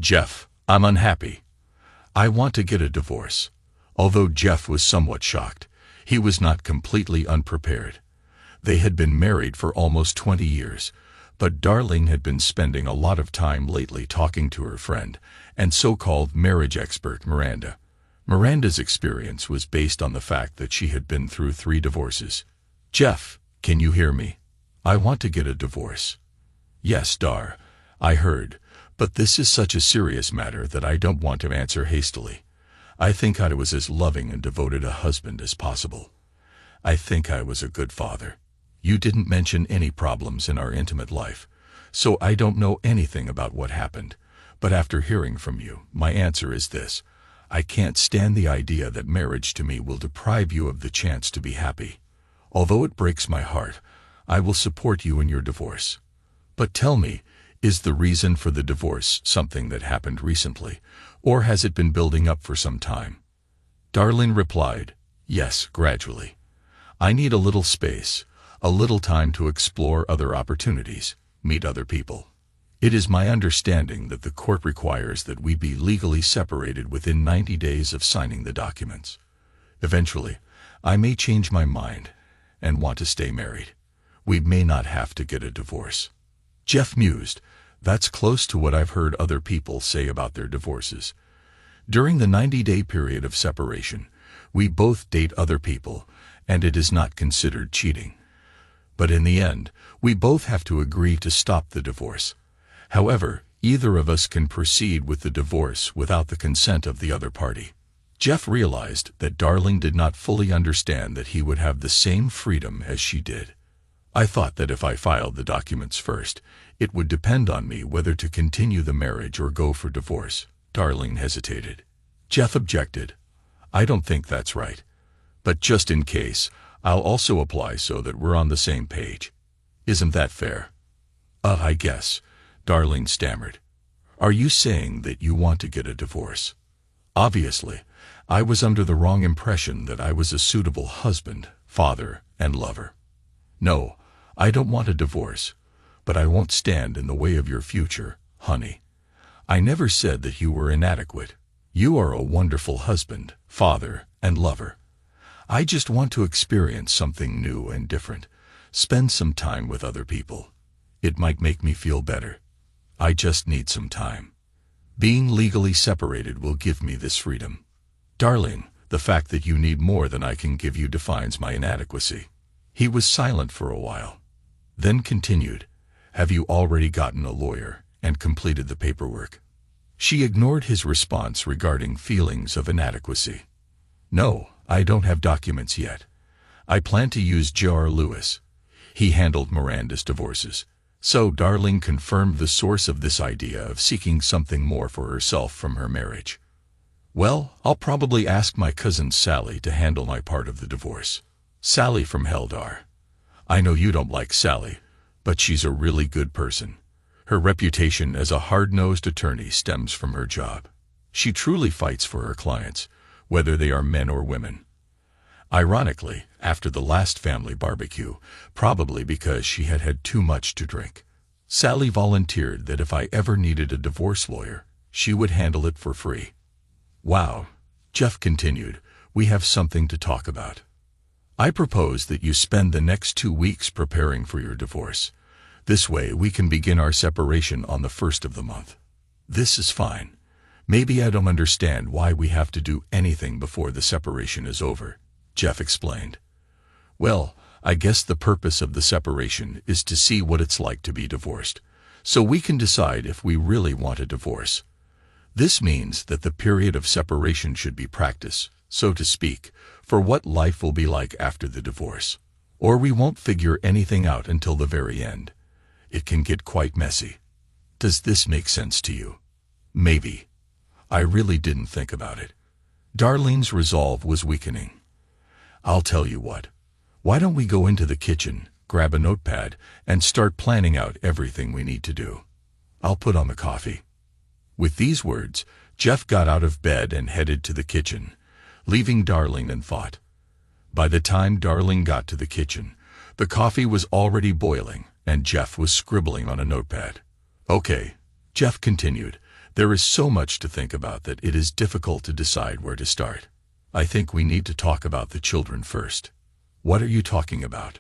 Jeff, I'm unhappy. I want to get a divorce. Although Jeff was somewhat shocked, he was not completely unprepared. They had been married for almost 20 years, but Darlene had been spending a lot of time lately talking to her friend and so-called marriage expert Miranda. Miranda's experience was based on the fact that she had been through 3 divorces. Jeff, can you hear me? I want to get a divorce. Yes, Dar, I heard, but this is such a serious matter that I don't want to answer hastily. I think I was as loving and devoted a husband as possible. I think I was a good father. You didn't mention any problems in our intimate life, so I don't know anything about what happened. But after hearing from you, my answer is this. I can't stand the idea that marriage to me will deprive you of the chance to be happy. Although it breaks my heart, I will support you in your divorce. But tell me, is the reason for the divorce something that happened recently, or has it been building up for some time? Darlene replied, yes, gradually. I need a little space, a little time to explore other opportunities, meet other people. It is my understanding that the court requires that we be legally separated within 90 days of signing the documents. Eventually, I may change my mind and want to stay married. We may not have to get a divorce. Jeff mused. That's close to what I've heard other people say about their divorces. During the 90-day period of separation, we both date other people, and it is not considered cheating. But in the end, we both have to agree to stop the divorce. However, either of us can proceed with the divorce without the consent of the other party. Jeff realized that Darlene did not fully understand that he would have the same freedom as she did. I thought that if I filed the documents first, it would depend on me whether to continue the marriage or go for divorce. Darlene hesitated. Jeff objected. I don't think that's right. But just in case, I'll also apply so that we're on the same page. Isn't that fair? I guess, Darlene stammered. Are you saying that you want to get a divorce? Obviously, I was under the wrong impression that I was a suitable husband, father, and lover. No, I don't want a divorce, but I won't stand in the way of your future, honey. I never said that you were inadequate. You are a wonderful husband, father, and lover. I just want to experience something new and different, spend some time with other people. It might make me feel better. I just need some time. Being legally separated will give me this freedom. Darling, the fact that you need more than I can give you defines my inadequacy. He was silent for a while, then continued, have you already gotten a lawyer and completed the paperwork? She ignored his response regarding feelings of inadequacy. No, I don't have documents yet. I plan to use J.R. Lewis. He handled Miranda's divorces. So Darlene confirmed the source of this idea of seeking something more for herself from her marriage. Well, I'll probably ask my cousin Sally to handle my part of the divorce. Sally from Heldar. I know you don't like Sally, but she's a really good person. Her reputation as a hard-nosed attorney stems from her job. She truly fights for her clients, whether they are men or women. Ironically, after the last family barbecue, probably because she had had too much to drink, Sally volunteered that if I ever needed a divorce lawyer, she would handle it for free. Wow, Jeff continued, we have something to talk about. I propose that you spend the next 2 weeks preparing for your divorce. This way we can begin our separation on the 1st of the month. This is fine. Maybe I don't understand why we have to do anything before the separation is over, Jeff explained. Well, I guess the purpose of the separation is to see what it's like to be divorced, so we can decide if we really want a divorce. This means that the period of separation should be practice, so to speak, for what life will be like after the divorce. Or we won't figure anything out until the very end. It can get quite messy. Does this make sense to you? Maybe. I really didn't think about it. Darlene's resolve was weakening. I'll tell you what. Why don't we go into the kitchen, grab a notepad, and start planning out everything we need to do? I'll put on the coffee. With these words, Jeff got out of bed and headed to the kitchen, leaving Darlene in thought. By the time Darlene got to the kitchen, the coffee was already boiling, and Jeff was scribbling on a notepad. Okay, Jeff continued, There is so much to think about that it is difficult to decide where to start. I think we need to talk about the children first. What are you talking about?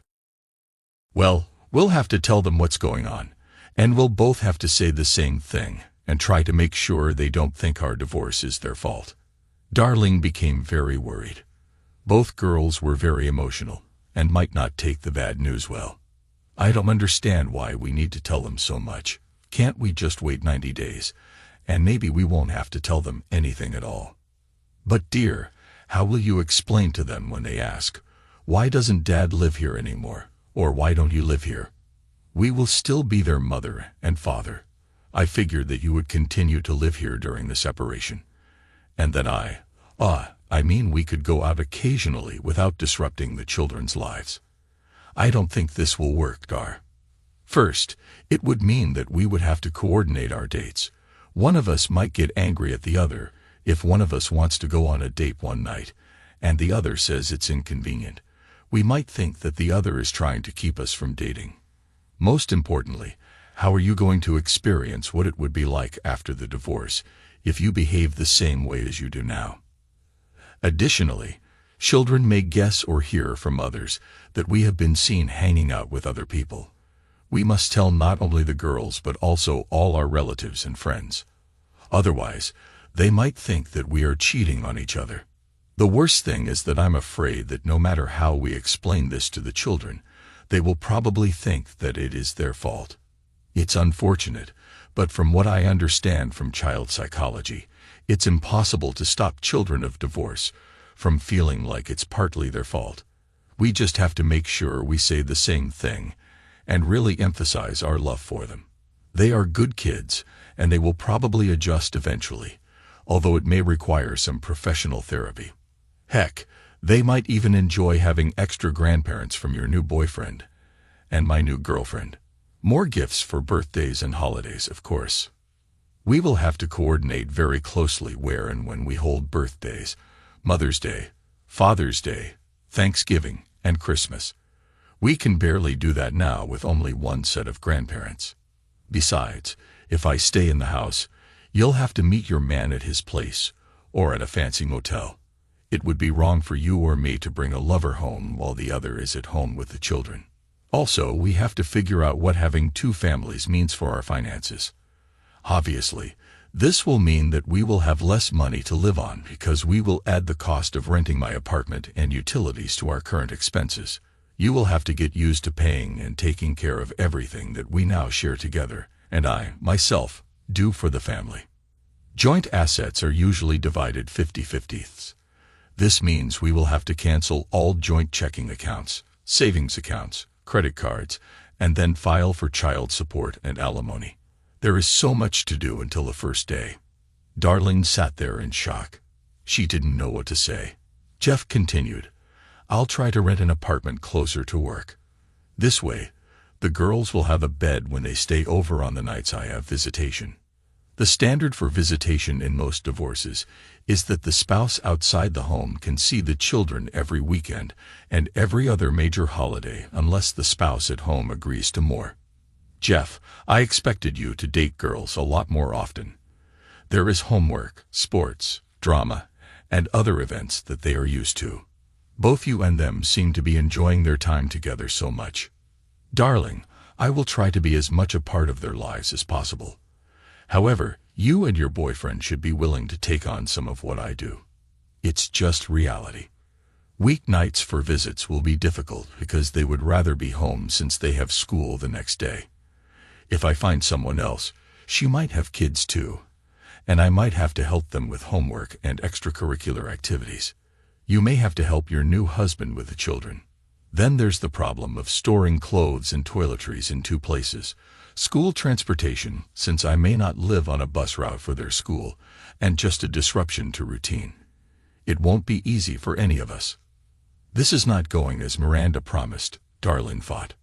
Well, we'll have to tell them what's going on, and we'll both have to say the same thing and try to make sure they don't think our divorce is their fault. Darling became very worried. Both girls were very emotional and might not take the bad news well. I don't understand why we need to tell them so much. Can't we just wait 90 days, and maybe we won't have to tell them anything at all? But dear, how will you explain to them when they ask, why doesn't Dad live here anymore? Or why don't you live here? We will still be their mother and father. I figured that you would continue to live here during the separation. And that we could go out occasionally without disrupting the children's lives. I don't think this will work, Dar. First, it would mean that we would have to coordinate our dates. One of us might get angry at the other if one of us wants to go on a date one night, and the other says it's inconvenient. We might think that the other is trying to keep us from dating. Most importantly, how are you going to experience what it would be like after the divorce if you behave the same way as you do now? Additionally, children may guess or hear from others that we have been seen hanging out with other people. We must tell not only the girls but also all our relatives and friends. Otherwise, they might think that we are cheating on each other. The worst thing is that I'm afraid that no matter how we explain this to the children, they will probably think that it is their fault. It's unfortunate, but from what I understand from child psychology, it's impossible to stop children of divorce from feeling like it's partly their fault. We just have to make sure we say the same thing and really emphasize our love for them. They are good kids, and they will probably adjust eventually, although it may require some professional therapy. Heck, they might even enjoy having extra grandparents from your new boyfriend and my new girlfriend. More gifts for birthdays and holidays, of course. We will have to coordinate very closely where and when we hold birthdays, Mother's Day, Father's Day, Thanksgiving, and Christmas. We can barely do that now with only one set of grandparents. Besides, if I stay in the house, you'll have to meet your man at his place or at a fancy motel. It would be wrong for you or me to bring a lover home while the other is at home with the children. Also, we have to figure out what having two families means for our finances. Obviously, this will mean that we will have less money to live on because we will add the cost of renting my apartment and utilities to our current expenses. You will have to get used to paying and taking care of everything that we now share together, and I, myself, do for the family. Joint assets are usually divided 50-50. This means we will have to cancel all joint checking accounts, savings accounts, credit cards, and then file for child support and alimony. There is so much to do until the first day. Darlene sat there in shock. She didn't know what to say. Jeff continued, I'll try to rent an apartment closer to work. This way, the girls will have a bed when they stay over on the nights I have visitation. The standard for visitation in most divorces is that the spouse outside the home can see the children every weekend and every other major holiday unless the spouse at home agrees to more. Jeff, I expected you to date girls a lot more often. There is homework, sports, drama, and other events that they are used to. Both you and them seem to be enjoying their time together so much. Darling, I will try to be as much a part of their lives as possible. However, you and your boyfriend should be willing to take on some of what I do. It's just reality. Weeknights for visits will be difficult because they would rather be home since they have school the next day. If I find someone else, she might have kids too, and I might have to help them with homework and extracurricular activities. You may have to help your new husband with the children. Then there's the problem of storing clothes and toiletries in two places, school transportation, since I may not live on a bus route for their school, and just a disruption to routine. It won't be easy for any of us. This is not going as Miranda promised, Darlene thought.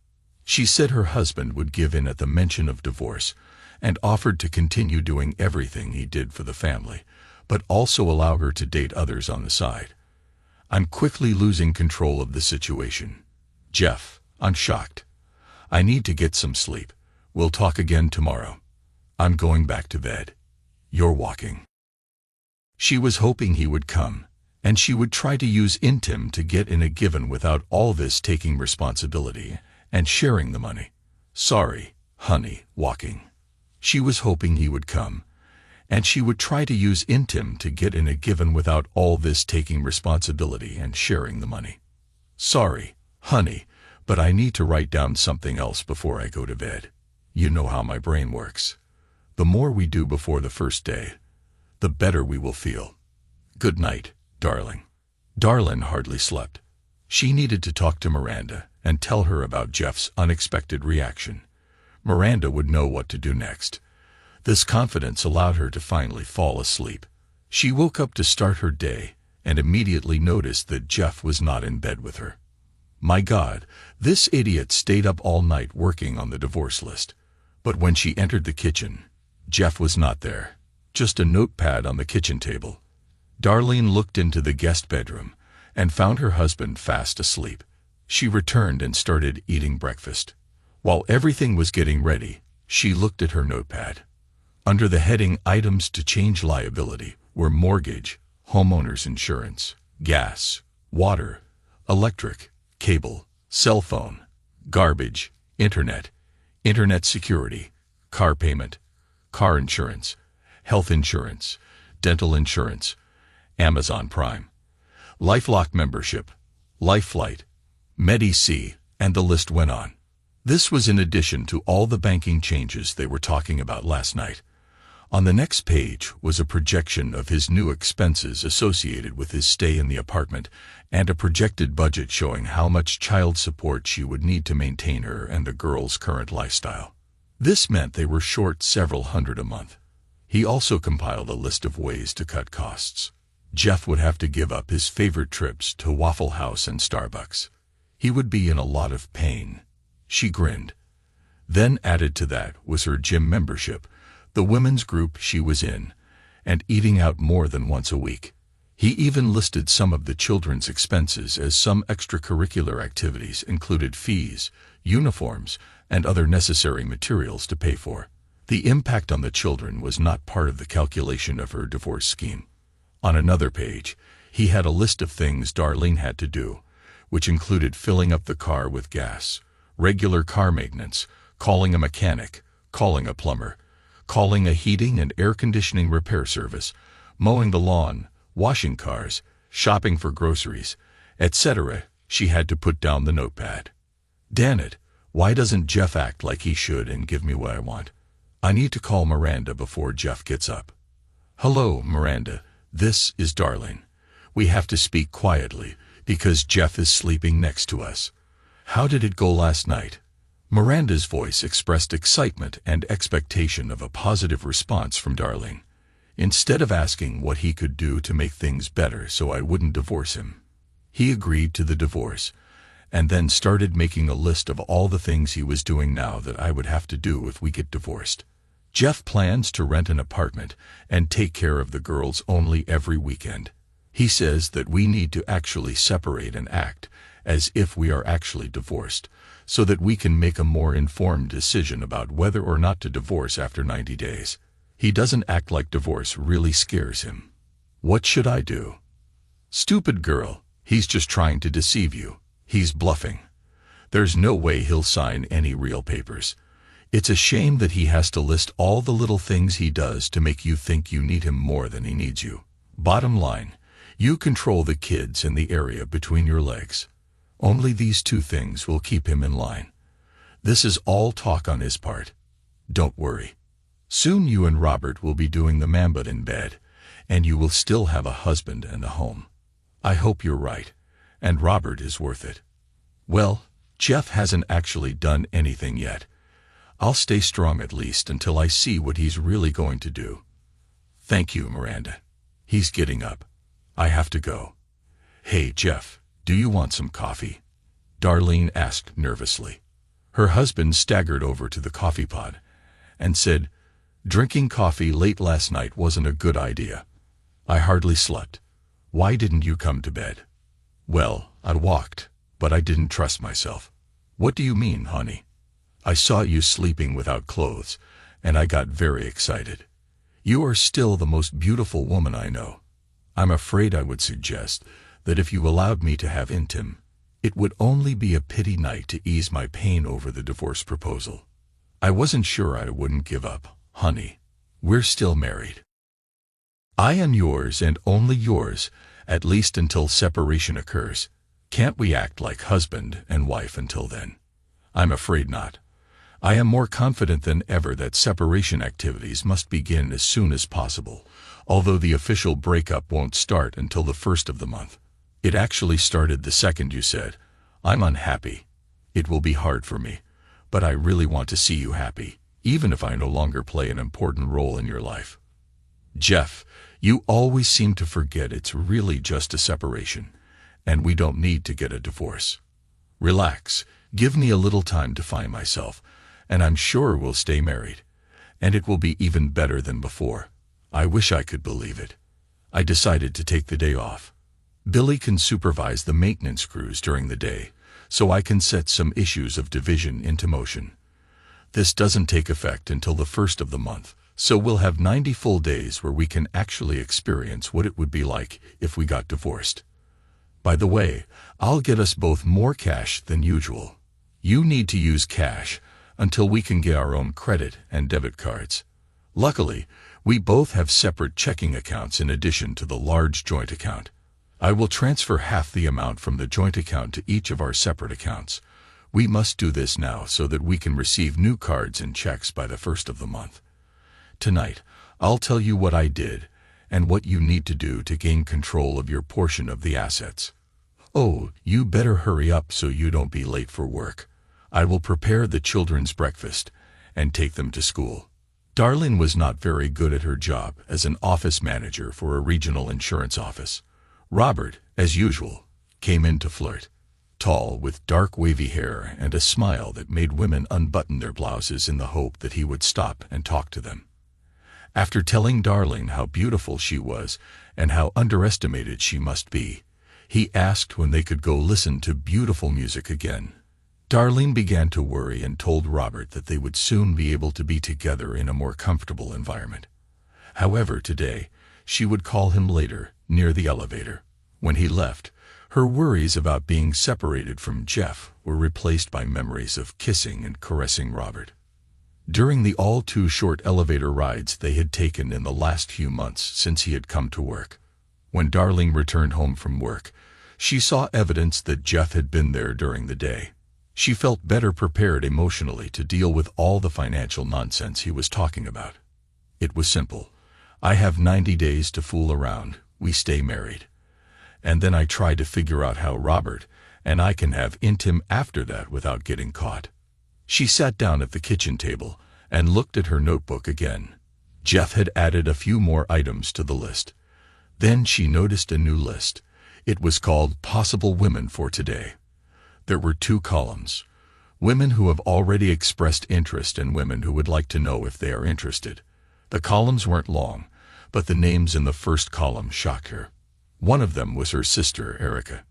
She said her husband would give in at the mention of divorce and offered to continue doing everything he did for the family, but also allow her to date others on the side. I'm quickly losing control of the situation. Jeff, I'm shocked. I need to get some sleep. We'll talk again tomorrow. I'm going back to bed. You're walking. She was hoping he would come, and she would try to use intim to get in a given without all this taking responsibility and sharing the money. Sorry, honey, walking. She was hoping he would come, and she would try to use intim to get in a given without all this taking responsibility and sharing the money. Sorry, honey, but I need to write down something else before I go to bed. You know how my brain works. The more we do before the first day, the better we will feel. Good night, darling. Darlin hardly slept. She needed to talk to Miranda and tell her about Jeff's unexpected reaction. Miranda would know what to do next. This confidence allowed her to finally fall asleep. She woke up to start her day and immediately noticed that Jeff was not in bed with her. My God, this idiot stayed up all night working on the divorce list. But when she entered the kitchen, Jeff was not there. Just a notepad on the kitchen table. Darlene looked into the guest bedroom and found her husband fast asleep. She returned and started eating breakfast. While everything was getting ready, she looked at her notepad. Under the heading Items to Change Liability were mortgage, homeowner's insurance, gas, water, electric, cable, cell phone, garbage, internet security, car payment, car insurance, health insurance, dental insurance, Amazon Prime, LifeLock membership, LifeFlight, Medi-C, and the list went on. This was in addition to all the banking changes they were talking about last night. On the next page was a projection of his new expenses associated with his stay in the apartment and a projected budget showing how much child support she would need to maintain her and the girl's current lifestyle. This meant they were short several hundred a month. He also compiled a list of ways to cut costs. Jeff would have to give up his favorite trips to Waffle House and Starbucks. He would be in a lot of pain. She grinned. Then added to that was her gym membership, the women's group she was in, and eating out more than once a week. He even listed some of the children's expenses as some extracurricular activities included fees, uniforms, and other necessary materials to pay for. The impact on the children was not part of the calculation of her divorce scheme. On another page, he had a list of things Darlene had to do, which included filling up the car with gas, regular car maintenance, calling a mechanic, calling a plumber, calling a heating and air conditioning repair service, mowing the lawn, washing cars, shopping for groceries, etc. She had to put down the notepad. Damn it, why doesn't Jeff act like he should and give me what I want? I need to call Miranda before Jeff gets up. Hello, Miranda, this is Darlene. We have to speak quietly because Jeff is sleeping next to us. How did it go last night? Miranda's voice expressed excitement and expectation of a positive response from Darlene. Instead of asking what he could do to make things better so I wouldn't divorce him, he agreed to the divorce, and then started making a list of all the things he was doing now that I would have to do if we get divorced. Jeff plans to rent an apartment and take care of the girls only every weekend. He says that we need to actually separate and act as if we are actually divorced, so that we can make a more informed decision about whether or not to divorce after 90 days. He doesn't act like divorce really scares him. What should I do? Stupid girl, he's just trying to deceive you. He's bluffing. There's no way he'll sign any real papers. It's a shame that he has to list all the little things he does to make you think you need him more than he needs you. Bottom line, you control the kids and the area between your legs. Only these two things will keep him in line. This is all talk on his part. Don't worry. Soon you and Robert will be doing the mambut in bed, and you will still have a husband and a home. I hope you're right, and Robert is worth it. Well, Jeff hasn't actually done anything yet. I'll stay strong at least until I see what he's really going to do. Thank you, Miranda. He's getting up. I have to go. Hey, Jeff, do you want some coffee? Darlene asked nervously. Her husband staggered over to the coffee pot and said, Drinking coffee late last night wasn't a good idea. I hardly slept. Why didn't you come to bed? Well, I walked, but I didn't trust myself. What do you mean, honey? I saw you sleeping without clothes, and I got very excited. You are still the most beautiful woman I know. I'm afraid I would suggest that if you allowed me to have intim, it would only be a pity night to ease my pain over the divorce proposal. I wasn't sure I wouldn't give up, honey. We're still married. I am yours and only yours, at least until separation occurs. Can't we act like husband and wife until then? I'm afraid not. I am more confident than ever that separation activities must begin as soon as possible, although the official breakup won't start until the 1st of the month. It actually started the second you said, "I'm unhappy." It will be hard for me, but I really want to see you happy, even if I no longer play an important role in your life. Jeff, you always seem to forget it's really just a separation, and we don't need to get a divorce. Relax, give me a little time to find myself, and I'm sure we'll stay married. And it will be even better than before. I wish I could believe it. I decided to take the day off. Billy can supervise the maintenance crews during the day, so I can set some issues of division into motion. This doesn't take effect until the 1st of the month, so we'll have 90 full days where we can actually experience what it would be like if we got divorced. By the way, I'll get us both more cash than usual. You need to use cash until we can get our own credit and debit cards. Luckily, we both have separate checking accounts in addition to the large joint account. I will transfer half the amount from the joint account to each of our separate accounts. We must do this now so that we can receive new cards and checks by the 1st of the month. Tonight, I'll tell you what I did and what you need to do to gain control of your portion of the assets. Oh, you better hurry up so you don't be late for work. I will prepare the children's breakfast and take them to school. Darlene was not very good at her job as an office manager for a regional insurance office. Robert, as usual, came in to flirt. Tall, with dark wavy hair and a smile that made women unbutton their blouses in the hope that he would stop and talk to them. After telling Darlene how beautiful she was and how underestimated she must be, he asked when they could go listen to beautiful music again. Darlene began to worry and told Robert that they would soon be able to be together in a more comfortable environment. However, today, she would call him later, near the elevator. When he left, her worries about being separated from Jeff were replaced by memories of kissing and caressing Robert. During the all-too-short elevator rides they had taken in the last few months since he had come to work, when Darlene returned home from work, she saw evidence that Jeff had been there during the day. She felt better prepared emotionally to deal with all the financial nonsense he was talking about. It was simple. I have 90 days to fool around, we stay married. And then I try to figure out how Robert and I can have intim after that without getting caught. She sat down at the kitchen table and looked at her notebook again. Jeff had added a few more items to the list. Then she noticed a new list. It was called Possible Women for Today. There were 2 columns, women who have already expressed interest and women who would like to know if they are interested. The columns weren't long, but the names in the first column shocked her. One of them was her sister, Erica.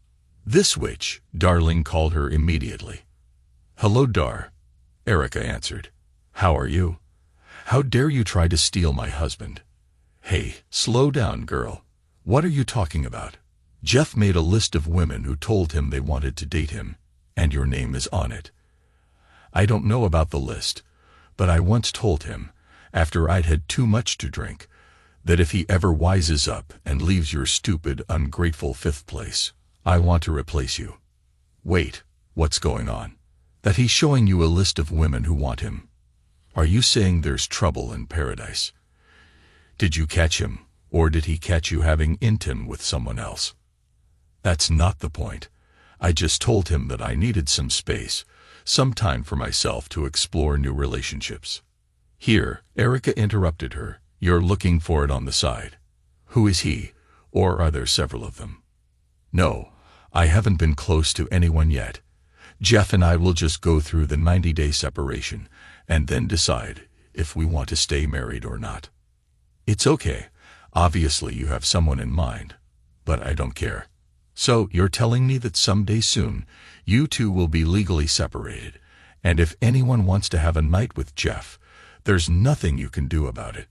This witch, Darlene called her immediately. "Hello, Dar," Erica answered. "How are you? How dare you try to steal my husband?" "Hey, slow down, girl. What are you talking about? Jeff made a list of women who told him they wanted to date him, and your name is on it. I don't know about the list, but I once told him, after I'd had too much to drink, that if he ever wises up and leaves your stupid, ungrateful 5th place, I want to replace you." "Wait, what's going on?" "That he's showing you a list of women who want him. Are you saying there's trouble in paradise? Did you catch him, or did he catch you having intim with someone else?" "That's not the point. I just told him that I needed some space, some time for myself to explore new relationships." Here, Erica interrupted her. "You're looking for it on the side. Who is he, or are there several of them?" "No, I haven't been close to anyone yet. Jeff and I will just go through the 90-day separation and then decide if we want to stay married or not." "It's okay. Obviously you have someone in mind, but I don't care. So you're telling me that someday soon you two will be legally separated, and if anyone wants to have a night with Jeff, there's nothing you can do about it."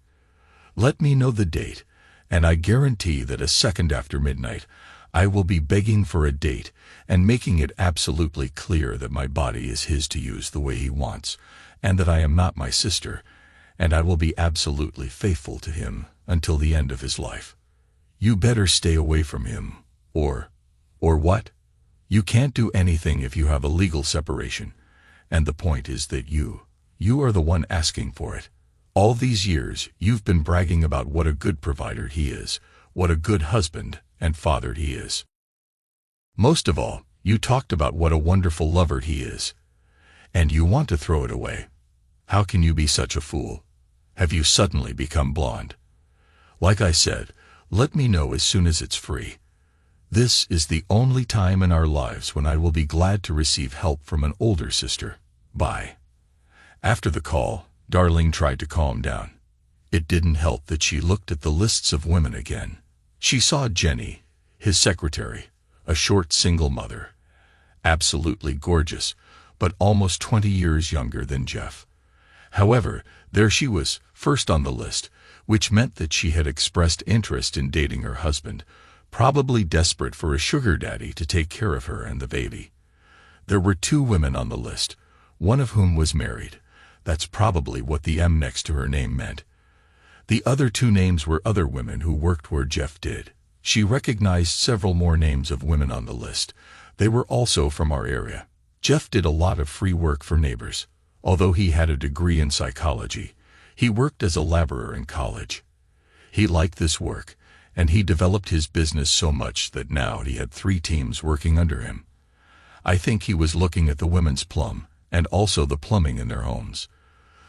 Let me know the date, and I guarantee that a second after midnight, I will be begging for a date and making it absolutely clear that my body is his to use the way he wants, and that I am not my sister, and I will be absolutely faithful to him until the end of his life. You better stay away from him, or what? You can't do anything if you have a legal separation, and the point is that you are the one asking for it. All these years, you've been bragging about what a good provider he is, what a good husband and father he is. Most of all, you talked about what a wonderful lover he is. And you want to throw it away. How can you be such a fool? Have you suddenly become blonde? Like I said, let me know as soon as it's free. This is the only time in our lives when I will be glad to receive help from an older sister. Bye. After the call, Darlene tried to calm down. It didn't help that she looked at the lists of women again. She saw Jenny, his secretary, a short single mother, absolutely gorgeous, but almost 20 years younger than Jeff. However, there she was, first on the list, which meant that she had expressed interest in dating her husband, probably desperate for a sugar daddy to take care of her and the baby. There were 2 women on the list, one of whom was married. That's probably what the M next to her name meant. The other 2 names were other women who worked where Jeff did. She recognized several more names of women on the list. They were also from our area. Jeff did a lot of free work for neighbors. Although he had a degree in psychology, he worked as a laborer in college. He liked this work, and he developed his business so much that now he had 3 teams working under him. I think he was looking at the women's plum, and also the plumbing in their homes.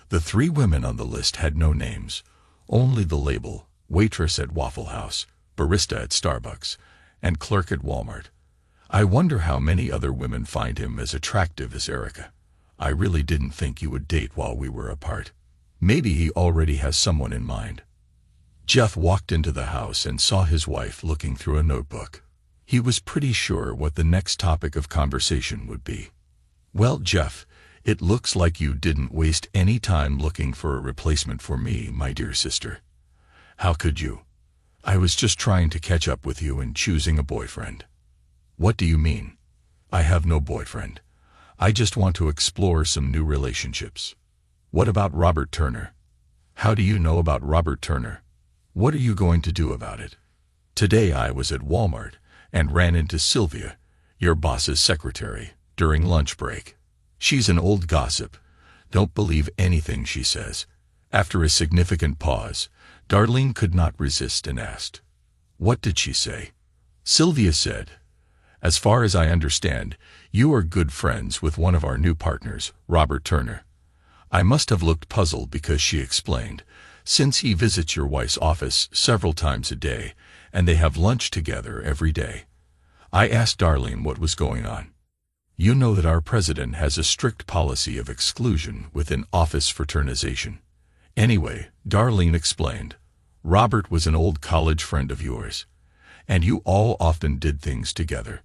The 3 women on the list had no names, only the label, waitress at Waffle House, barista at Starbucks, and clerk at Walmart. I wonder how many other women find him as attractive as Erica. I really didn't think you would date while we were apart. Maybe he already has someone in mind. Jeff walked into the house and saw his wife looking through a notebook. He was pretty sure what the next topic of conversation would be. Well, Jeff, it looks like you didn't waste any time looking for a replacement for me, my dear sister. How could you? I was just trying to catch up with you in choosing a boyfriend. What do you mean? I have no boyfriend. I just want to explore some new relationships. What about Robert Turner? How do you know about Robert Turner? What are you going to do about it? Today I was at Walmart and ran into Sylvia, your boss's secretary, during lunch break. She's an old gossip. Don't believe anything she says. After a significant pause, Darlene could not resist and asked, "What did she say?" Sylvia said, "As far as I understand, you are good friends with one of our new partners, Robert Turner." I must have looked puzzled because she explained, "Since he visits your wife's office several times a day, and they have lunch together every day." I asked Darlene what was going on. You know that our president has a strict policy of exclusion within office fraternization. Anyway, Darlene explained, Robert was an old college friend of yours, and you all often did things together.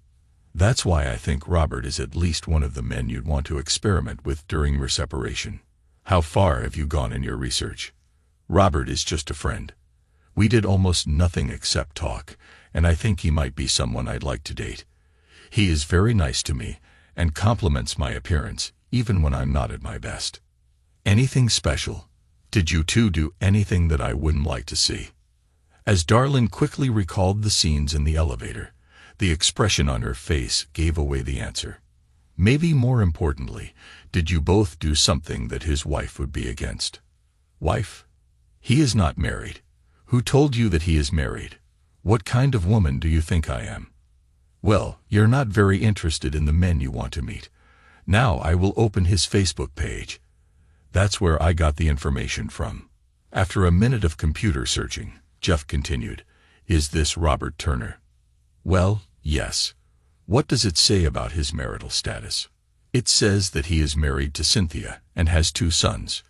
That's why I think Robert is at least one of the men you'd want to experiment with during your separation. How far have you gone in your research? Robert is just a friend. We did almost nothing except talk, and I think he might be someone I'd like to date. He is very nice to me and compliments my appearance, even when I'm not at my best. Anything special? Did you 2 do anything that I wouldn't like to see? As Darlene quickly recalled the scenes in the elevator, the expression on her face gave away the answer. Maybe more importantly, did you both do something that his wife would be against? Wife? He is not married. Who told you that he is married? What kind of woman do you think I am? Well, you're not very interested in the men you want to meet. Now I will open his Facebook page. That's where I got the information from. After a minute of computer searching, Jeff continued, "Is this Robert Turner?" Well, yes. What does it say about his marital status? It says that he is married to Cynthia and has 2 sons.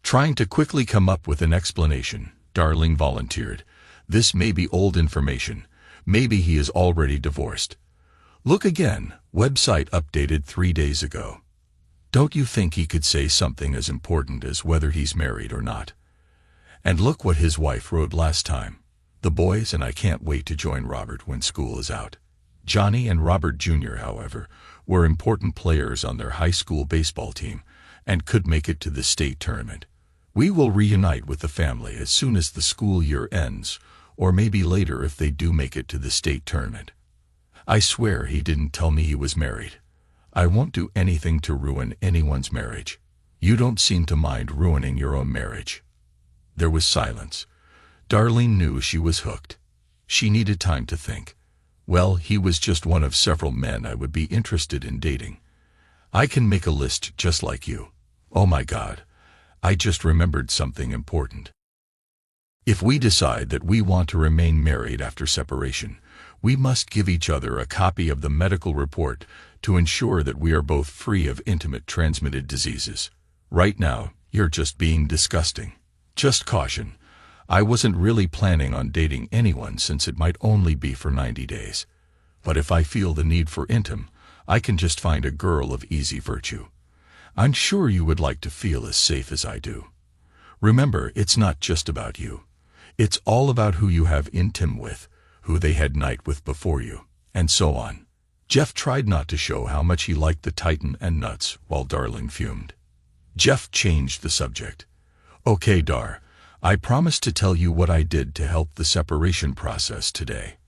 Trying to quickly come up with an explanation, Darlene volunteered, "This may be old information. Maybe he is already divorced. Look again, website updated 3 days ago." Don't you think he could say something as important as whether he's married or not? And look what his wife wrote last time. The boys and I can't wait to join Robert when school is out. Johnny and Robert Jr., however, were important players on their high school baseball team and could make it to the state tournament. We will reunite with the family as soon as the school year ends, or maybe later if they do make it to the state tournament. I swear he didn't tell me he was married. I won't do anything to ruin anyone's marriage. You don't seem to mind ruining your own marriage. There was silence. Darlene knew she was hooked. She needed time to think. Well, he was just one of several men I would be interested in dating. I can make a list just like you. Oh my God, I just remembered something important. If we decide that we want to remain married after separation, we must give each other a copy of the medical report to ensure that we are both free of intimate transmitted diseases. Right now, you're just being disgusting. Just caution. I wasn't really planning on dating anyone since it might only be for 90 days. But if I feel the need for intim, I can just find a girl of easy virtue. I'm sure you would like to feel as safe as I do. Remember, it's not just about you. It's all about who you have intim with, who they had night with before you, and so on. Jeff tried not to show how much he liked the Titan and nuts while Darlene fumed. Jeff changed the subject. Okay, Dar, I promised to tell you what I did to help the separation process today.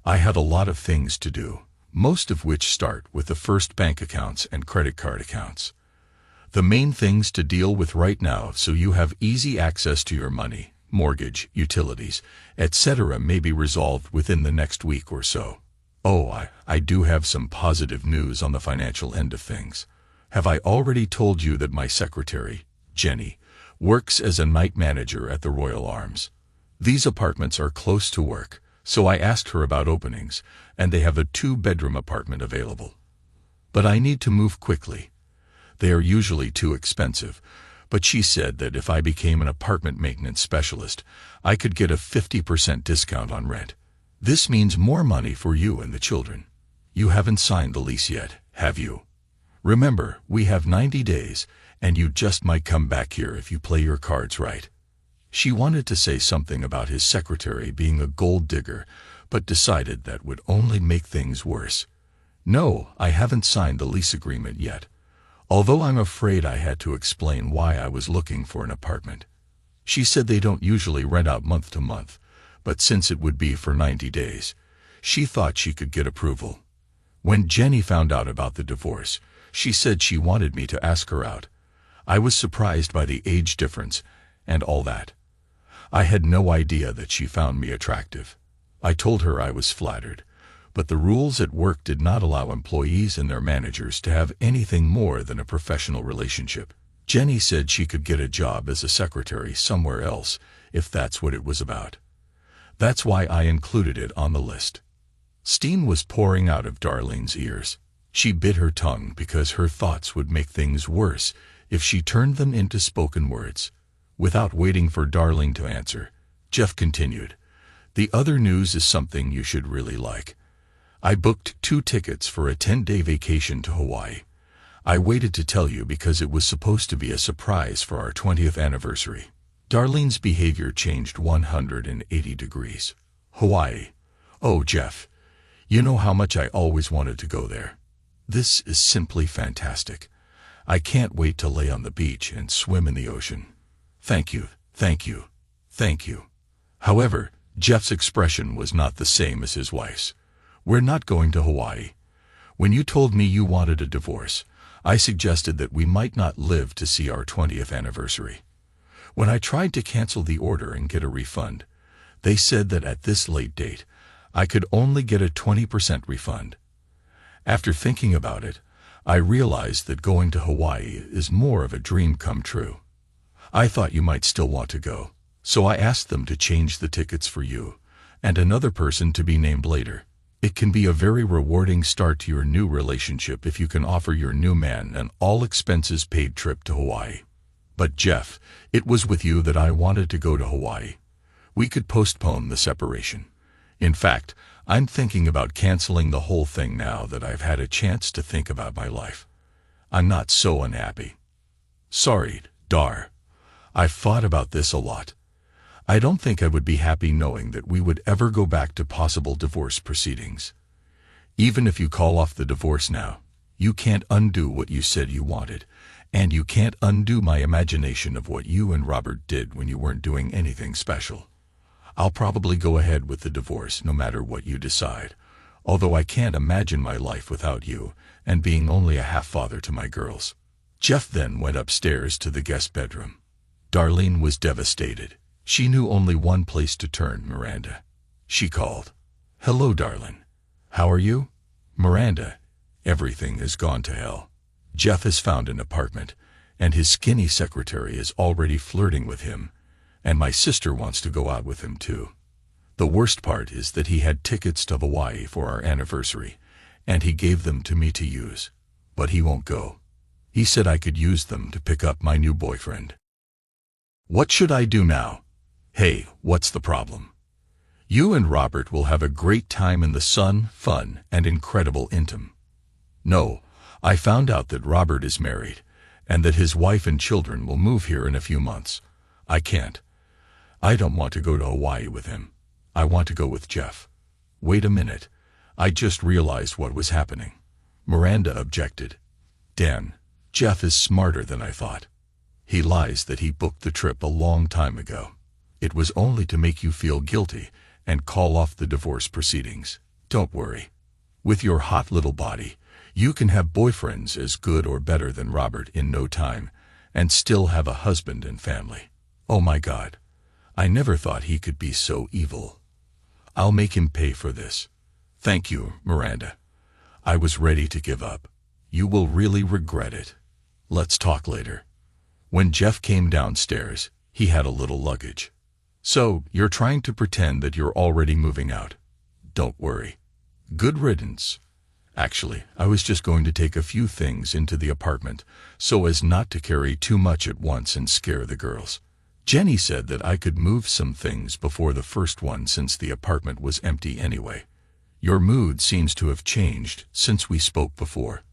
I had a lot of things to do, most of which start with the first bank accounts and credit card accounts. The main things to deal with right now so you have easy access to your money, mortgage, utilities, etc. may be resolved within the next week or so. Oh, I do have some positive news on the financial end of things. Have I already told you that my secretary, Jenny, works as a night manager at the Royal Arms? These apartments are close to work, so I asked her about openings, and they have a 2-bedroom apartment available. But I need to move quickly. They are usually too expensive, but she said that if I became an apartment maintenance specialist, I could get a 50% discount on rent. This means more money for you and the children. You haven't signed the lease yet, have you? Remember, we have 90 days, and you just might come back here if you play your cards right. She wanted to say something about his secretary being a gold digger, but decided that would only make things worse. No, I haven't signed the lease agreement yet, although I'm afraid I had to explain why I was looking for an apartment. She said they don't usually rent out month to month, but since it would be for 90 days, she thought she could get approval. When Jenny found out about the divorce, she said she wanted me to ask her out. I was surprised by the age difference and all that. I had no idea that she found me attractive. I told her I was flattered, but the rules at work did not allow employees and their managers to have anything more than a professional relationship. Jenny said she could get a job as a secretary somewhere else if that's what it was about. That's why I included it on the list. Steam was pouring out of Darlene's ears. She bit her tongue because her thoughts would make things worse if she turned them into spoken words. Without waiting for Darlene to answer, Jeff continued, "The other news is something you should really like. I booked 2 tickets for a 10-day vacation to Hawaii. I waited to tell you because it was supposed to be a surprise for our 20th anniversary." Darlene's behavior changed 180 degrees. Hawaii. Oh, Jeff, you know how much I always wanted to go there. This is simply fantastic. I can't wait to lay on the beach and swim in the ocean. Thank you, thank you, thank you. However, Jeff's expression was not the same as his wife's. We're not going to Hawaii. When you told me you wanted a divorce, I suggested that we might not live to see our 20th anniversary. When I tried to cancel the order and get a refund, they said that at this late date, I could only get a 20% refund. After thinking about it, I realized that going to Hawaii is more of a dream come true. I thought you might still want to go, so I asked them to change the tickets for you, and another person to be named later. It can be a very rewarding start to your new relationship if you can offer your new man an all-expenses-paid trip to Hawaii. But Jeff, it was with you that I wanted to go to Hawaii. We could postpone the separation. In fact, I'm thinking about canceling the whole thing now that I've had a chance to think about my life. I'm not so unhappy. Sorry, Dar. I've thought about this a lot. I don't think I would be happy knowing that we would ever go back to possible divorce proceedings. Even if you call off the divorce now, you can't undo what you said you wanted, and you can't undo my imagination of what you and Robert did when you weren't doing anything special. I'll probably go ahead with the divorce no matter what you decide, although I can't imagine my life without you and being only a half-father to my girls." Jeff then went upstairs to the guest bedroom. Darlene was devastated. She knew only one place to turn, Miranda. She called. "Hello, darling. How are you?" "Miranda, everything has gone to hell. Jeff has found an apartment, and his skinny secretary is already flirting with him, and my sister wants to go out with him too. The worst part is that he had tickets to Hawaii for our anniversary, and he gave them to me to use, but he won't go. He said I could use them to pick up my new boyfriend. What should I do now? Hey, what's the problem? You and Robert will have a great time in the sun, fun, and incredible intim." "No, I found out that Robert is married, and that his wife and children will move here in a few months. I can't. I don't want to go to Hawaii with him. I want to go with Jeff." "Wait a minute. I just realized what was happening." Miranda objected. "Dan, Jeff is smarter than I thought. He lies that he booked the trip a long time ago. It was only to make you feel guilty and call off the divorce proceedings. Don't worry. With your hot little body, you can have boyfriends as good or better than Robert in no time, and still have a husband and family. Oh my God. I never thought he could be so evil. I'll make him pay for this." "Thank you, Miranda. I was ready to give up. You will really regret it. Let's talk later." When Jeff came downstairs, he had a little luggage. "So, you're trying to pretend that you're already moving out. Don't worry. Good riddance. Actually, I was just going to take a few things into the apartment so as not to carry too much at once and scare the girls. Jenny said that I could move some things before the first one since the apartment was empty anyway. Your mood seems to have changed since we spoke before.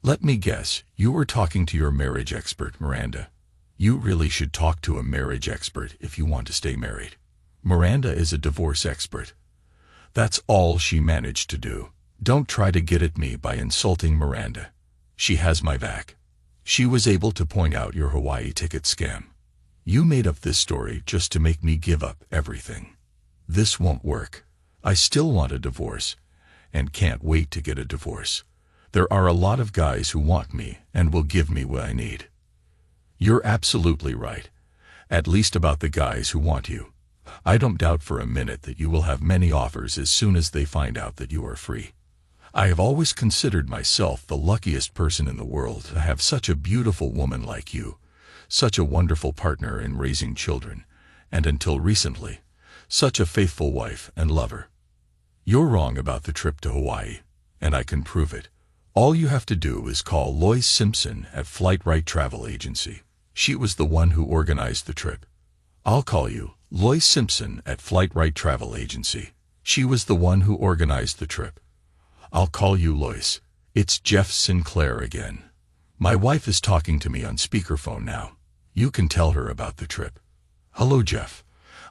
Let me guess, you were talking to your marriage expert, Miranda. You really should talk to a marriage expert if you want to stay married. Miranda is a divorce expert. That's all she managed to do. Don't try to get at me by insulting Miranda. She has my back. She was able to point out your Hawaii ticket scam. You made up this story just to make me give up everything. This won't work. I still want a divorce, and can't wait to get a divorce. There are a lot of guys who want me and will give me what I need. You're absolutely right, at least about the guys who want you. I don't doubt for a minute that you will have many offers as soon as they find out that you are free. I have always considered myself the luckiest person in the world to have such a beautiful woman like you, such a wonderful partner in raising children, and until recently, such a faithful wife and lover. You're wrong about the trip to Hawaii, and I can prove it. All you have to do is call Lois Simpson at Flightright Travel Agency. She was the one who organized the trip. I'll call you, Lois Simpson at Flightright Travel Agency. She was the one who organized the trip. I'll call you, Lois. It's Jeff Sinclair again. My wife is talking to me on speakerphone now. You can tell her about the trip. Hello, Jeff.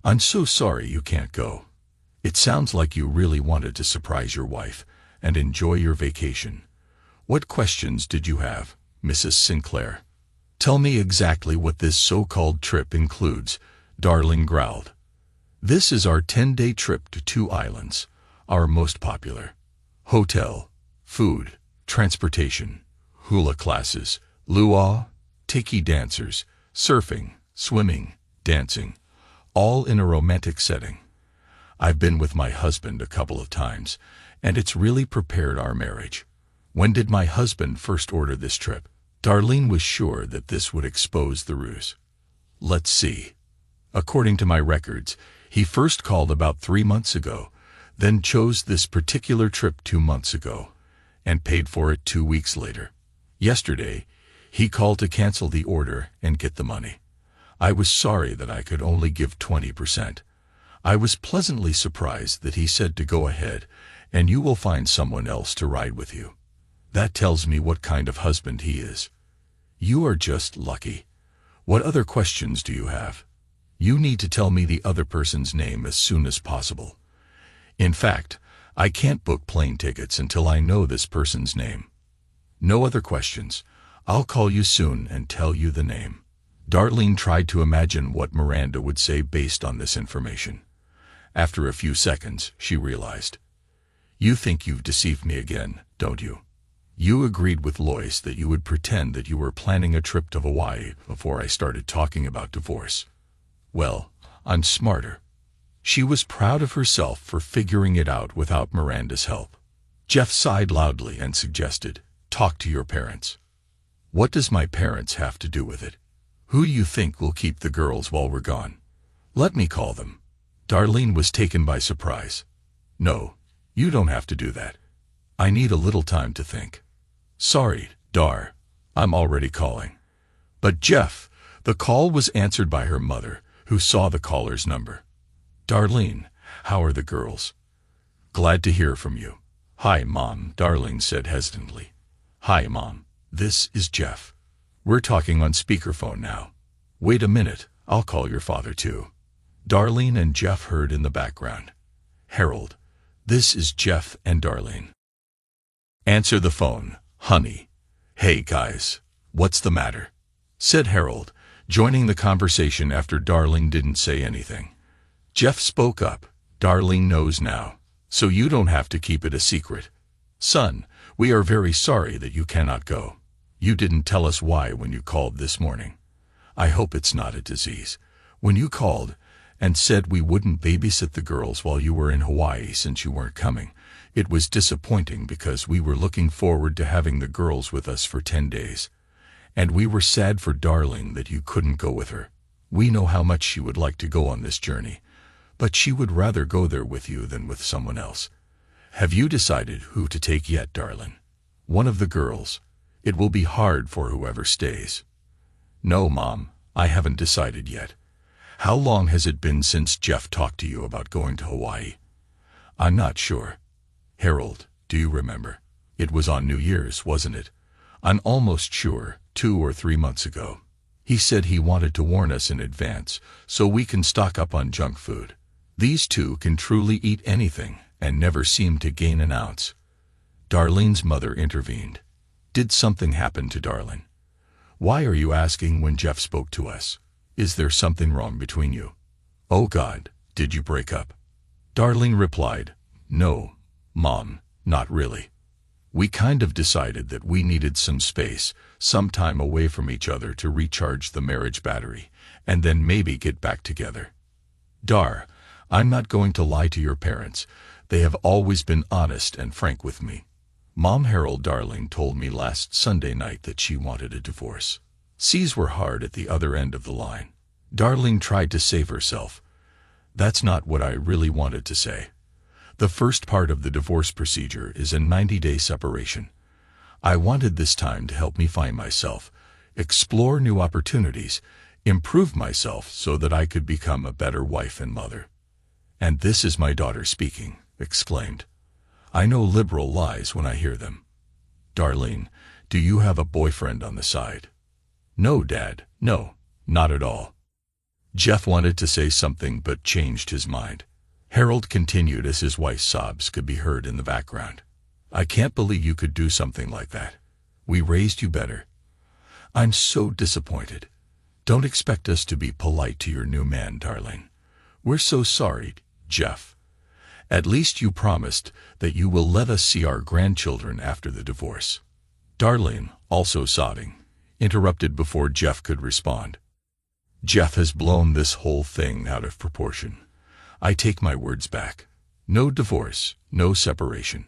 I'm so sorry you can't go. It sounds like you really wanted to surprise your wife and enjoy your vacation. What questions did you have, Mrs. Sinclair? Tell me exactly what this so-called trip includes, Darling growled. This is our 10-day trip to 2 islands, our most popular. Hotel, food, transportation, hula classes, luau, tiki dancers, surfing, swimming, dancing, all in a romantic setting. I've been with my husband a couple of times, and it's really prepared our marriage. When did my husband first order this trip? Darlene was sure that this would expose the ruse. Let's see. According to my records, he first called about 3 months ago, then chose this particular trip 2 months ago, and paid for it 2 weeks later. Yesterday, he called to cancel the order and get the money. I was sorry that I could only give 20%. I was pleasantly surprised that he said to go ahead, and you will find someone else to ride with you. That tells me what kind of husband he is. You are just lucky. What other questions do you have? You need to tell me the other person's name as soon as possible. In fact, I can't book plane tickets until I know this person's name. No other questions. I'll call you soon and tell you the name." Darlene tried to imagine what Miranda would say based on this information. After a few seconds, she realized. "You think you've deceived me again, don't you? You agreed with Lois that you would pretend that you were planning a trip to Hawaii before I started talking about divorce. Well, I'm smarter." She was proud of herself for figuring it out without Miranda's help. Jeff sighed loudly and suggested, "Talk to your parents." "What does my parents have to do with it? Who do you think will keep the girls while we're gone? Let me call them." Darlene was taken by surprise. "No, you don't have to do that. I need a little time to think." "Sorry, Dar, I'm already calling." But Jeff, the call was answered by her mother, who saw the caller's number. "Darlene, how are the girls? Glad to hear from you." "Hi, Mom," Darlene said hesitantly. "Hi, Mom. This is Jeff. We're talking on speakerphone now." "Wait a minute, I'll call your father too." Darlene and Jeff heard in the background. "Harold, this is Jeff and Darlene." "Answer the phone, honey." "Hey guys, what's the matter?" said Harold, joining the conversation after Darlene didn't say anything. Jeff spoke up. "Darlene knows now, so you don't have to keep it a secret. Son, we are very sorry that you cannot go. You didn't tell us why when you called this morning. I hope it's not a disease. When you called and said we wouldn't babysit the girls while you were in Hawaii since you weren't coming, it was disappointing because we were looking forward to having the girls with us for 10 days. And we were sad for Darlene that you couldn't go with her. We know how much she would like to go on this journey, but she would rather go there with you than with someone else. Have you decided who to take yet, Darlene? One of the girls. It will be hard for whoever stays." "No, Mom, I haven't decided yet. How long has it been since Jeff talked to you about going to Hawaii?" "I'm not sure." "Harold, do you remember? It was on New Year's, wasn't it? I'm almost sure, 2 or 3 months ago. He said he wanted to warn us in advance so we can stock up on junk food. These two can truly eat anything and never seem to gain an ounce." Darlene's mother intervened. "Did something happen to Darlene? Why are you asking when Jeff spoke to us? Is there something wrong between you? Oh God, did you break up?" Darlene replied, "No, Mom, not really. We kind of decided that we needed some space, some time away from each other to recharge the marriage battery, and then maybe get back together." "Dar, I'm not going to lie to your parents. They have always been honest and frank with me. Mom, Harold, Darlene told me last Sunday night that she wanted a divorce." C's were hard at the other end of the line. Darlene tried to save herself. "That's not what I really wanted to say. The first part of the divorce procedure is a 90-day separation. I wanted this time to help me find myself, explore new opportunities, improve myself so that I could become a better wife and mother." "And this is my daughter speaking," exclaimed. "I know liberal lies when I hear them." "Darlene, do you have a boyfriend on the side?" "No, Dad, no, not at all." Jeff wanted to say something but changed his mind. Harold continued as his wife's sobs could be heard in the background. "I can't believe you could do something like that. We raised you better. I'm so disappointed. Don't expect us to be polite to your new man, Darlene. We're so sorry, Jeff. At least you promised that you will let us see our grandchildren after the divorce." Darlene, also sobbing, interrupted before Jeff could respond. "Jeff has blown this whole thing out of proportion. I take my words back. No divorce, no separation.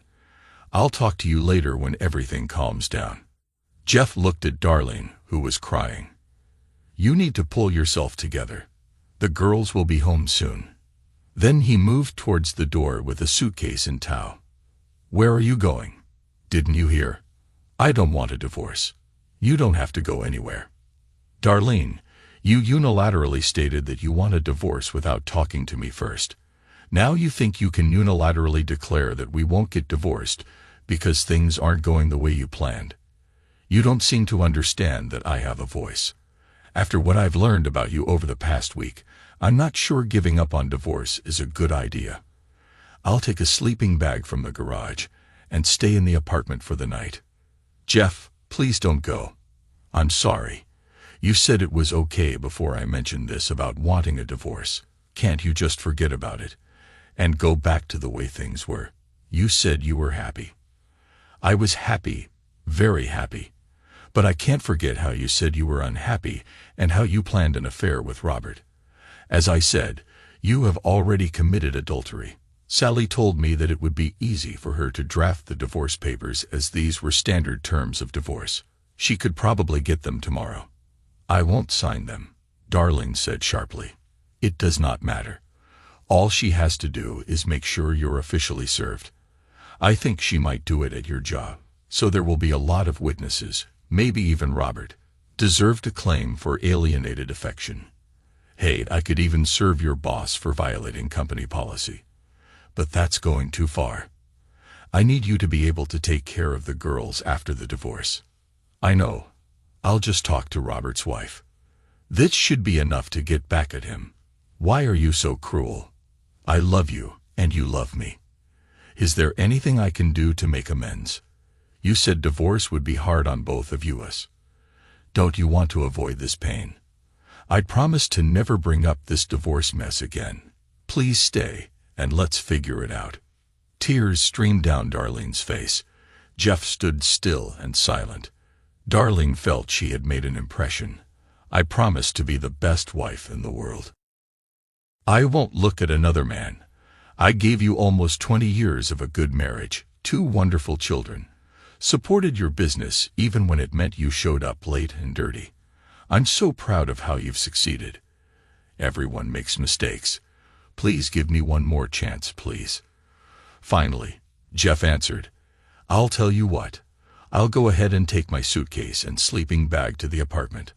I'll talk to you later when everything calms down." Jeff looked at Darlene, who was crying. "You need to pull yourself together. The girls will be home soon." Then he moved towards the door with a suitcase and towel. "Where are you going? Didn't you hear? I don't want a divorce. You don't have to go anywhere." "Darlene, you unilaterally stated that you want a divorce without talking to me first. Now you think you can unilaterally declare that we won't get divorced because things aren't going the way you planned. You don't seem to understand that I have a voice. After what I've learned about you over the past week, I'm not sure giving up on divorce is a good idea. I'll take a sleeping bag from the garage and stay in the apartment for the night. Jeff, please don't go. I'm sorry. You said it was okay before I mentioned this about wanting a divorce. Can't you just forget about it and go back to the way things were? You said you were happy. I was happy, very happy. But I can't forget how you said you were unhappy and how you planned an affair with Robert. As I said, you have already committed adultery. Sally told me that it would be easy for her to draft the divorce papers as these were standard terms of divorce. She could probably get them tomorrow. I won't sign them, Darlene said sharply. It does not matter. All she has to do is make sure you're officially served. I think she might do it at your job, so there will be a lot of witnesses, maybe even Robert, deserved a claim for alienated affection. Hey, I could even serve your boss for violating company policy. But that's going too far. I need you to be able to take care of the girls after the divorce. I know. I'll just talk to Robert's wife. This should be enough to get back at him. Why are you so cruel? I love you, and you love me. Is there anything I can do to make amends? You said divorce would be hard on both of us. Don't you want to avoid this pain? I'd promise to never bring up this divorce mess again. Please stay, and let's figure it out. Tears streamed down Darlene's face. Jeff stood still and silent. Darlene felt she had made an impression. I promised to be the best wife in the world. I won't look at another man. I gave you almost 20 years of a good marriage, 2 wonderful children. Supported your business even when it meant you showed up late and dirty. I'm so proud of how you've succeeded. Everyone makes mistakes. Please give me one more chance, please. Finally, Jeff answered, I'll tell you what. I'll go ahead and take my suitcase and sleeping bag to the apartment.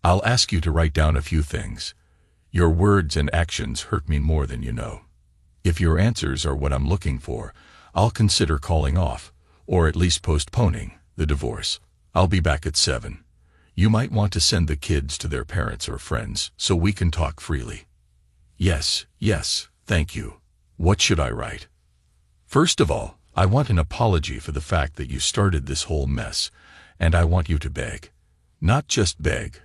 I'll ask you to write down a few things. Your words and actions hurt me more than you know. If your answers are what I'm looking for, I'll consider calling off, or at least postponing, the divorce. I'll be back at 7. You might want to send the kids to their parents or friends so we can talk freely. Yes, thank you. What should I write? First of all, I want an apology for the fact that you started this whole mess, and I want you to beg. Not just beg,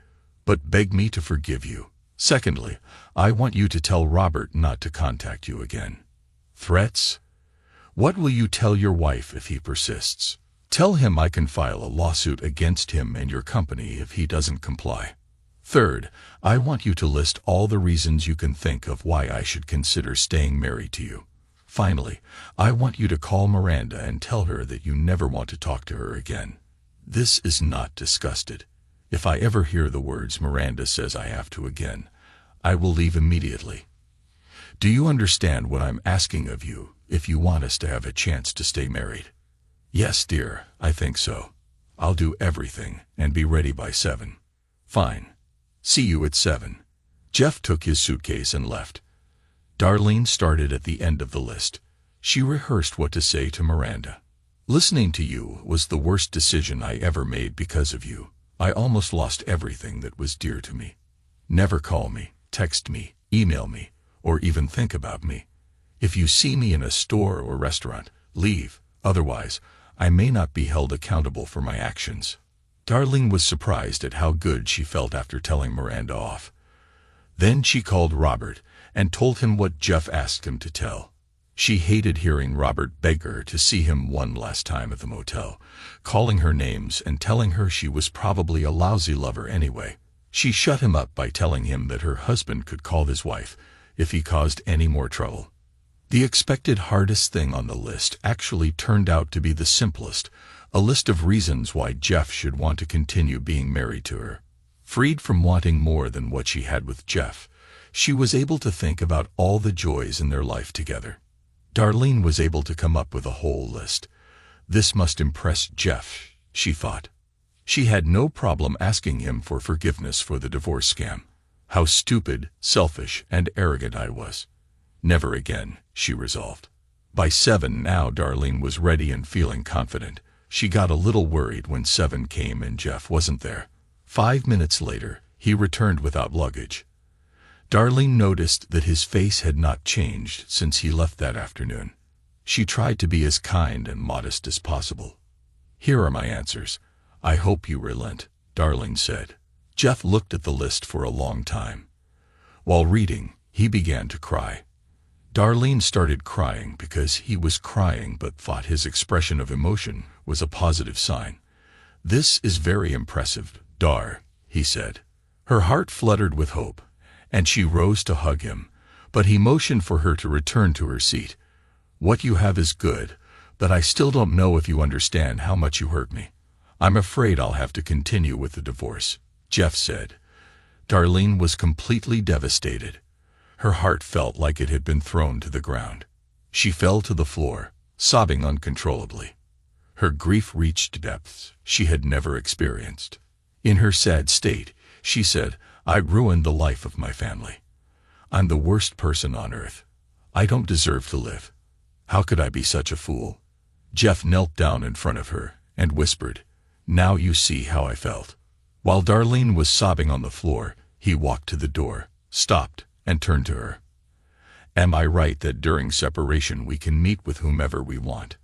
but beg me to forgive you. Secondly, I want you to tell Robert not to contact you again. Threats? What will you tell your wife if he persists? Tell him I can file a lawsuit against him and your company if he doesn't comply. Third, I want you to list all the reasons you can think of why I should consider staying married to you. Finally, I want you to call Miranda and tell her that you never want to talk to her again. This is not disgusted. If I ever hear the words Miranda says I have to again, I will leave immediately. Do you understand what I'm asking of you if you want us to have a chance to stay married? Yes, dear, I think so. I'll do everything and be ready by 7. Fine. See you at 7. Jeff took his suitcase and left. Darlene started at the end of the list. She rehearsed what to say to Miranda. Listening to you was the worst decision I ever made because of you. I almost lost everything that was dear to me. Never call me, text me, email me, or even think about me. If you see me in a store or restaurant, leave. Otherwise, I may not be held accountable for my actions. Darlene was surprised at how good she felt after telling Miranda off. Then she called Robert and told him what Jeff asked him to tell. She hated hearing Robert beg her to see him one last time at the motel, calling her names and telling her she was probably a lousy lover anyway. She shut him up by telling him that her husband could call his wife if he caused any more trouble. The expected hardest thing on the list actually turned out to be the simplest, a list of reasons why Jeff should want to continue being married to her. Freed from wanting more than what she had with Jeff, she was able to think about all the joys in their life together. Darlene was able to come up with a whole list. This must impress Jeff, she thought. She had no problem asking him for forgiveness for the divorce scam. How stupid, selfish, and arrogant I was. Never again, she resolved. By 7 now Darlene was ready and feeling confident. She got a little worried when 7 came and Jeff wasn't there. 5 minutes later, He returned without luggage. Darlene noticed that his face had not changed since he left that afternoon. She tried to be as kind and modest as possible. "Here are my answers. I hope you relent," Darlene said. Jeff looked at the list for a long time. While reading, he began to cry. Darlene started crying because he was crying but thought his expression of emotion was a positive sign. "This is very impressive, Dar," he said. Her heart fluttered with hope, and she rose to hug him, but he motioned for her to return to her seat. "What you have is good, but I still don't know if you understand how much you hurt me. I'm afraid I'll have to continue with the divorce," Jeff said. Darlene was completely devastated. Her heart felt like it had been thrown to the ground. She fell to the floor, sobbing uncontrollably. Her grief reached depths she had never experienced. In her sad state, she said, "I ruined the life of my family. I'm the worst person on earth. I don't deserve to live. How could I be such a fool?" Jeff knelt down in front of her and whispered, "Now you see how I felt." While Darlene was sobbing on the floor, he walked to the door, stopped, and turned to her. "Am I right that during separation we can meet with whomever we want?"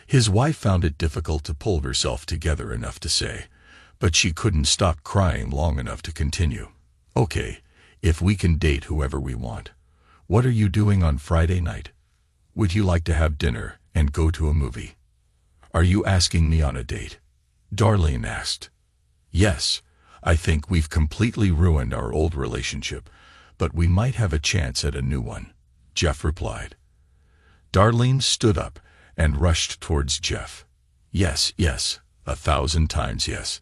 His wife found it difficult to pull herself together enough to say, but she couldn't stop crying long enough to continue. "Okay, if we can date whoever we want. What are you doing on Friday night? Would you like to have dinner and go to a movie?" "Are you asking me on a date?" Darlene asked. "Yes, I think we've completely ruined our old relationship, but we might have a chance at a new one," Jeff replied. Darlene stood up and rushed towards Jeff. "Yes, yes, 1,000 times yes.